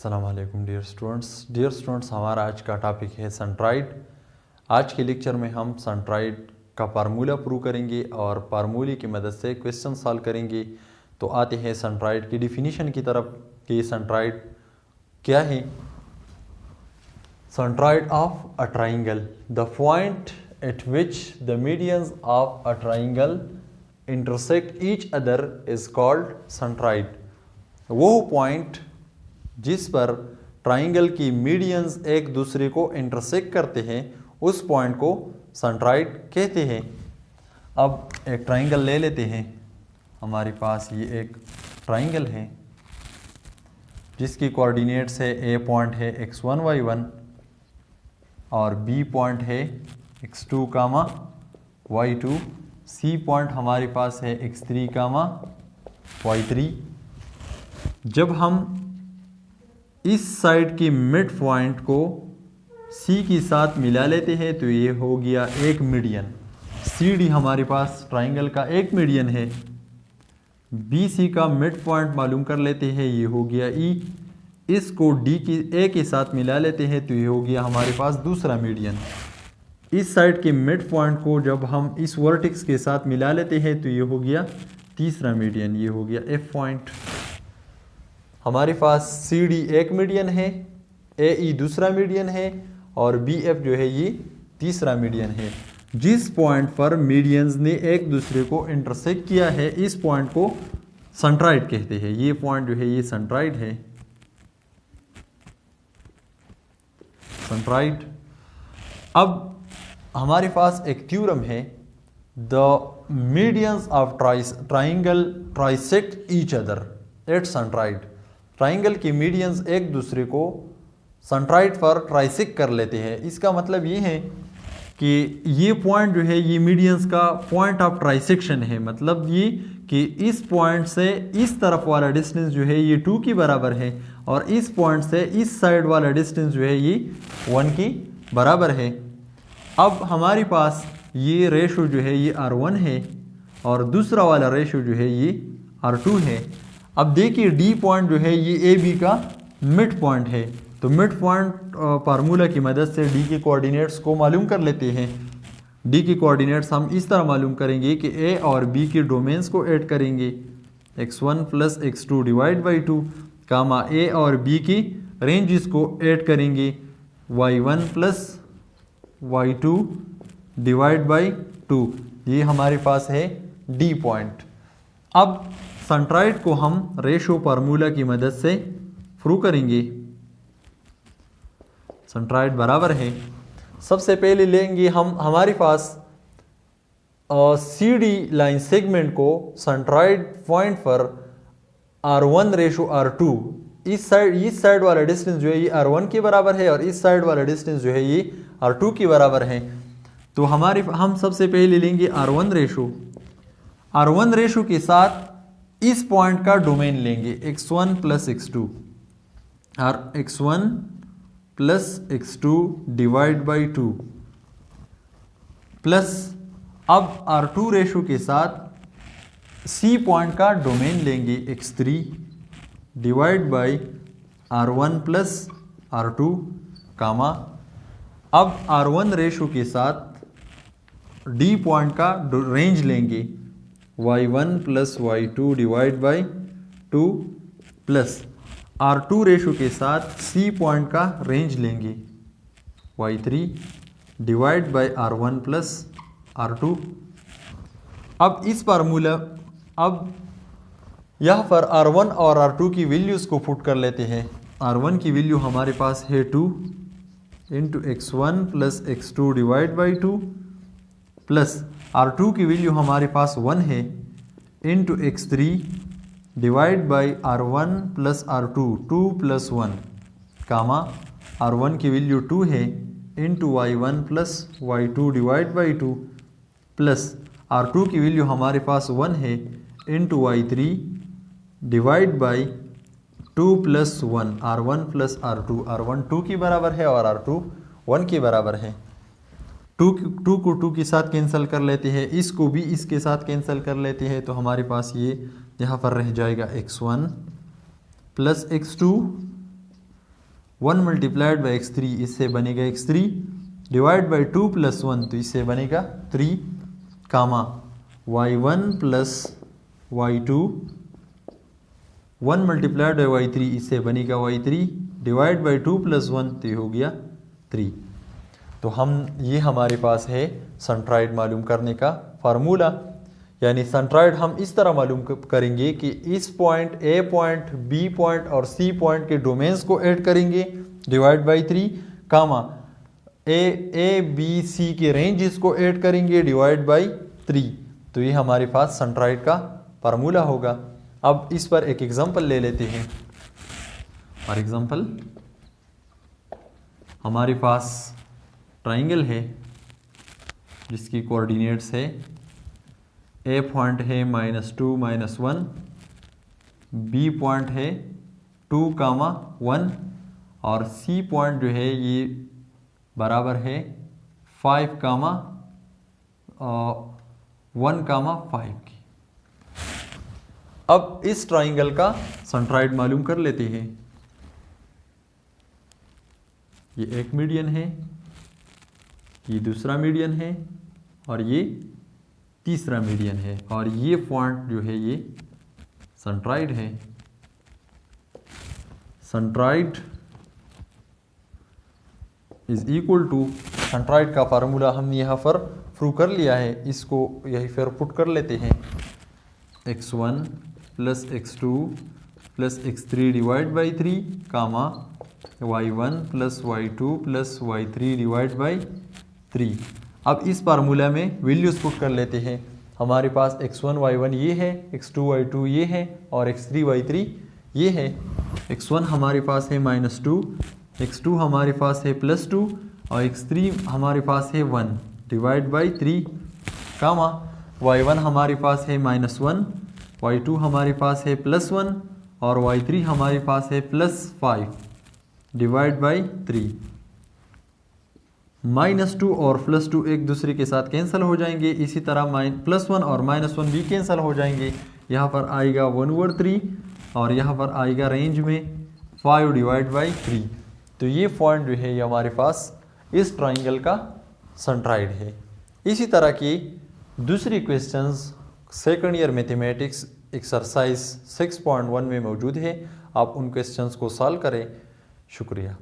अस्सलाम वालेकुम dear students, हमारा आज का टॉपिक है सेंट्राइड। आज के लेक्चर में हम सेंट्राइड का फार्मूला प्रूव करेंगे और फार्मूले की मदद से क्वेश्चन सॉल्व करेंगे। तो आते हैं सेंट्राइड की डिफिनीशन की तरफ कि सेंट्राइड क्या है। Centroid of a triangle, the point eight which the medians of a triangle intersect each other is called centroid. वो पॉइंट जिस पर ट्राइंगल की मीडियंस एक दूसरे को इंटरसेक्ट करते हैं उस पॉइंट को सेंट्राइड कहते हैं। अब एक ट्राइंगल ले लेते हैं। हमारे पास ये एक ट्राइंगल है जिसकी कोऑर्डिनेट्स है, ए पॉइंट है x1 y1 और बी पॉइंट है x2 कामा y2, सी पॉइंट हमारे पास है x3 कामा y3। जब हम इस साइड की मिड पॉइंट को सी के साथ मिला लेते हैं तो ये हो गया एक मीडियन। सी डी हमारे पास ट्राइंगल का एक मीडियन है। बी सी का मिड पॉइंट मालूम कर लेते हैं, ये हो गया ई। इसको डी की ए के साथ मिला लेते हैं तो ये हो गया हमारे पास दूसरा मीडियन। इस साइड के मिड पॉइंट को जब हम इस वर्टेक्स के साथ मिला लेते हैं तो ये हो गया तीसरा मीडियन, ये हो गया एफ पॉइंट। हमारे पास सी डी एक मीडियन है, ए ई दूसरा मीडियन है और बी एफ जो है ये तीसरा मीडियन है। जिस पॉइंट पर मीडियंस ने एक दूसरे को इंटरसेक्ट किया है इस पॉइंट को सेंट्राइड कहते हैं। ये पॉइंट जो है ये सेंट्राइड है, सेंट्राइड। अब हमारे पास एक थ्योरम है, the medians of triangle trisect each other at centroid. Triangle की मीडियंस एक दूसरे को सेंट्राइड पर ट्राइसेक्ट कर लेते हैं। इसका मतलब ये है कि ये पॉइंट जो है ये मीडियंस का पॉइंट ऑफ ट्राइसेक्शन है। मतलब ये कि इस पॉइंट से इस तरफ वाला डिस्टेंस जो है ये 2 के बराबर है और इस पॉइंट से इस साइड वाला डिस्टेंस जो है ये 1 के बराबर है। अब हमारे पास ये रेशो जो है ये R1 है और दूसरा वाला रेशो जो है ये R2 है। अब देखिए डी पॉइंट जो है ये ए बी का मिड पॉइंट है, तो मिड पॉइंट फार्मूला की मदद से डी के कोऑर्डिनेट्स को मालूम कर लेते हैं। डी के कोऑर्डिनेट्स हम इस तरह मालूम करेंगे कि ए और बी के डोमेन्स को ऐड करेंगे, x1 plus x2 divide by 2 कामा ए और बी की रेंजेस को ऐड करेंगे, y1 plus y2 divide by 2। ये हमारे पास है डी पॉइंट। अब सेंट्राइड को हम रेशो फार्मूला की मदद से प्रूव करेंगे। सेंट्राइड बराबर है, सबसे पहले लेंगे हम हमारे पास सी डी लाइन सेगमेंट को सेंट्राइड पॉइंट पर R1 रेशो R2, इस साइड वाला डिस्टेंस जो है ये R1 के बराबर है और इस साइड वाला डिस्टेंस जो है ये R2 के बराबर है। तो हम सबसे पहले लेंगे R1 रेशो के साथ इस पॉइंट का डोमेन लेंगे x1 प्लस x2 और x1 plus x2 divide by 2 plus अब R2 रेशो के साथ C पॉइंट का डोमेन लेंगे x3 divide by R1 plus R2 कामा अब R1 रेशो के साथ D पॉइंट का रेंज लेंगे y1 plus y2 divide by 2 plus R2 ratio के साथ C पॉइंट का रेंज लेंगे y3 divide by R1 plus R2। अब इस फार्मूला अब यहाँ पर R1 और R2 की वैल्यूज़ को पुट कर लेते हैं। R1 की वैल्यू हमारे पास है 2 into x1 plus x2 divide by 2 plus R2 की वैल्यू हमारे पास 1 है into x3 divide by R1 plus R2 2 plus 1 comma R1 की वैल्यू 2 है into y1 plus y2 divide by 2 plus R2 की वैल्यू हमारे पास 1 है into y3 divide by 2 plus 1 R1 plus R2। R1 2 के बराबर है और R2 1 के बराबर है। 2 को 2 के साथ कैंसिल कर लेते हैं, इसको भी इसके साथ कैंसिल कर लेते हैं, तो हमारे पास ये यहाँ पर रह जाएगा x1 plus x2 1 multiplied by x3 इससे बनेगा x3 डिवाइड बाई 2 प्लस 1 तो इससे बनेगा 3 comma y1 plus y2 1 multiplied by y3 इससे बनेगा y3 डिवाइड बाई 2 प्लस 1 तो ये हो गया 3। तो ये हमारे पास है सेंट्राइड मालूम करने का फार्मूला। यानी सेंट्राइड हम इस तरह मालूम करेंगे कि इस point A point B point और सी पॉइंट के डोमेन्स को ऐड करेंगे divide by 3 comma A B C के रेंजेस को ऐड करेंगे डिवाइड बाई 3। तो ये हमारे पास सेंट्राइड का फार्मूला होगा। अब इस पर एक एग्जांपल ले लेते हैं। फॉर एग्जांपल हमारे पास ट्राइंगल है जिसकी कोऑर्डिनेट्स है ए पॉइंट है -2 -1, बी पॉइंट है 2, 1 और सी पॉइंट जो है ये बराबर है 5, 1, 5 की। अब इस ट्राइंगल का सेंट्राइड मालूम कर लेते हैं। ये एक मीडियन है, ये दूसरा मीडियन है और ये तीसरा मीडियन है और ये पॉइंट जो है ये सेंट्राइड है। Centroid is equal to, centroid का फार्मूला हमने यहाँ पर प्रूव कर लिया है, इसको यही फिर पुट कर लेते हैं। x1 plus x2 plus x3 divide by 3 comma y1 plus y2 plus y3 divide by 3। अब इस फार्मूला में वैल्यूज पुट कर लेते हैं। हमारे पास x1 y1 ये है, x2 y2 ये है और x3 y3 ये है। x1 हमारे पास है -2, x2 हमारे पास है +2 और x3 हमारे पास है 1 डिवाइड बाई 3 कामा y1 हमारे पास है -1, y2 हमारे पास है +1 और y3 हमारे पास है +5 डिवाइड बाई 3। -2 और +2 एक दूसरे के साथ कैंसिल हो जाएंगे, इसी तरह +1 और -1 भी कैंसिल हो जाएंगे। यहाँ पर आएगा 1/3 और यहाँ पर आएगा रेंज में 5 डिवाइड बाई 3। तो ये पॉइंट जो है ये हमारे पास इस ट्राइंगल का सेंट्राइड है। इसी तरह की दूसरी questions second year mathematics exercise 6.1 में मौजूद है। आप उन क्वेश्चंस को सॉल्व करें। शुक्रिया।